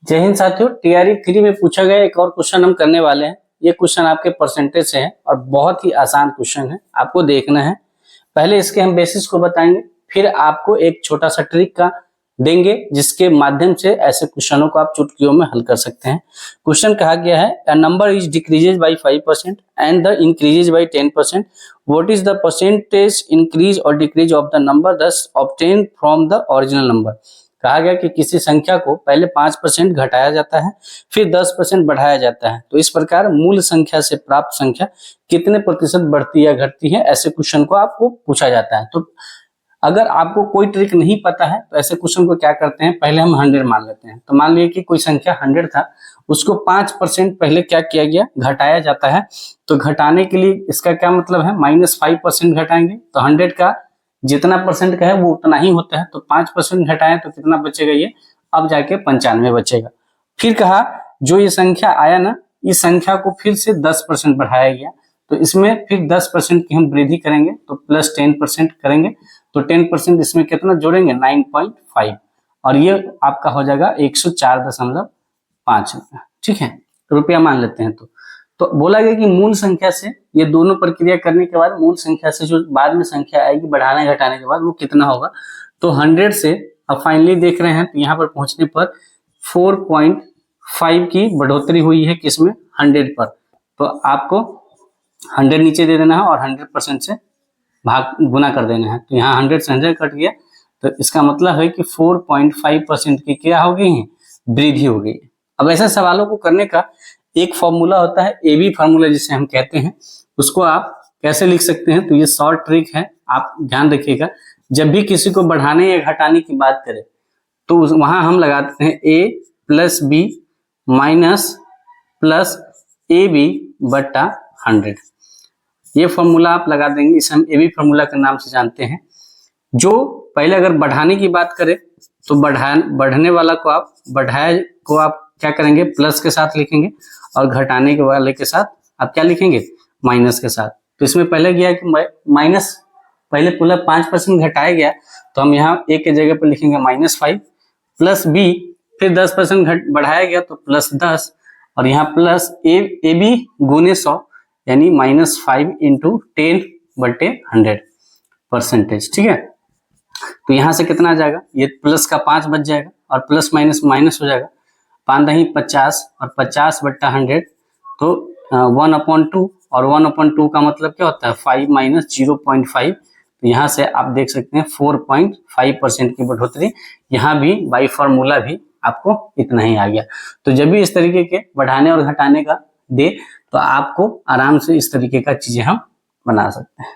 जय हिंद साथियों, टीआरई 3 में पूछा गया एक और क्वेश्चन हम करने वाले हैं। ये क्वेश्चन आपके परसेंटेज से है और बहुत ही आसान क्वेश्चन है, आपको देखना है। पहले इसके हम बेसिस को बताएंगे, फिर आपको एक छोटा सा ट्रिक का देंगे जिसके माध्यम से ऐसे क्वेश्चनों को आप चुटकियों में हल कर सकते हैं। क्वेश्चन कहा गया है, a number is decreases bye 5% and the increases by 10%, what is the percentage increase और डिक्रीज ऑफ द नंबर दस obtain from the original number. कहा गया कि किसी संख्या को पहले 5% घटाया जाता है, फिर 10% बढ़ाया जाता है, तो इस प्रकार मूल संख्या से प्राप्त संख्या कितने प्रतिशत बढ़ती या घटती है, ऐसे क्वेश्चन को आपको पूछा जाता है। तो अगर आपको कोई ट्रिक नहीं पता है तो ऐसे क्वेश्चन को क्या करते हैं, पहले हम 100 मान लेते हैं। तो मान लीजिए कि कोई संख्या 100 था, उसको 5% पहले क्या किया गया, घटाया जाता है। तो घटाने के लिए इसका क्या मतलब है, -5% घटाएंगे तो 100 का जितना परसेंट का है वो उतना ही होता है। तो 5% घटाएं तो कितना बचेगा, ये अब जाके 95 बचेगा। फिर कहा जो ये संख्या आया ना, इस संख्या को फिर से 10% बढ़ाया गया, तो इसमें फिर 10% की हम वृद्धि करेंगे तो प्लस 10% करेंगे, तो 10% इसमें कितना जोड़ेंगे, 9.5, और ये आपका हो जाएगा 104.5 रुपया। ठीक है, रुपया मान लेते हैं। तो बोला गया कि मूल संख्या से ये दोनों प्रक्रिया करने के बाद मूल संख्या से जो बाद में संख्या आएगी बढ़ाने घटाने के बाद वो कितना होगा। तो 100 से अब फाइनली देख रहे हैं, तो यहाँ पर पहुंचने पर 4.5 की बढ़ोतरी हुई है, किसमें, 100 पर। तो आपको 100 नीचे दे देना है और 100% से भाग गुना कर देना है। तो यहाँ 100 से 100 कट गया, तो इसका मतलब है कि 4.5% की क्या हो गई है, वृद्धि हो गई। अब ऐसे सवालों को करने का एक फॉर्मूला होता है, ए बी फार्मूला जिसे हम कहते हैं, उसको आप कैसे लिख सकते हैं। तो ये शॉर्ट ट्रिक है, आप ध्यान रखिएगा। जब भी किसी को बढ़ाने या घटाने की बात करें तो वहां हम लगाते हैं a plus B minus plus A B बट्टा 100। ये फॉर्मूला आप लगा देंगे, इसे हम ए बी फार्मूला के नाम से जानते हैं। जो पहले अगर बढ़ाने की बात करें तो बढ़ने वाला को आप बढ़ाए को आप क्या करेंगे, प्लस के साथ लिखेंगे, और घटाने के वाले के साथ आप क्या लिखेंगे, माइनस के साथ। तो इसमें पहले गया कि माइनस, पहले पूरा 5% घटाया गया, तो हम यहाँ ए के जगह पर लिखेंगे -5 प्लस बी, फिर 10% बढ़ाया गया तो +10, और यहाँ प्लस ए बी गुने 100 यानी -5 × 10/100 परसेंटेज। ठीक है, तो यहाँ से कितना आ जाएगा, ये प्लस का 5 बच जाएगा और प्लस माइनस माइनस हो जाएगा, 5 नहीं 50 और 50/100, तो 1/2, और 1/2 का मतलब क्या होता है, 5 - 0.5। तो यहाँ से आप देख सकते हैं 4.5% की बढ़ोतरी, यहाँ भी बाई फार्मूला भी आपको इतना ही आ गया। तो जब भी इस तरीके के बढ़ाने और घटाने का दे तो आपको आराम से इस तरीके का चीजें हम बना सकते हैं।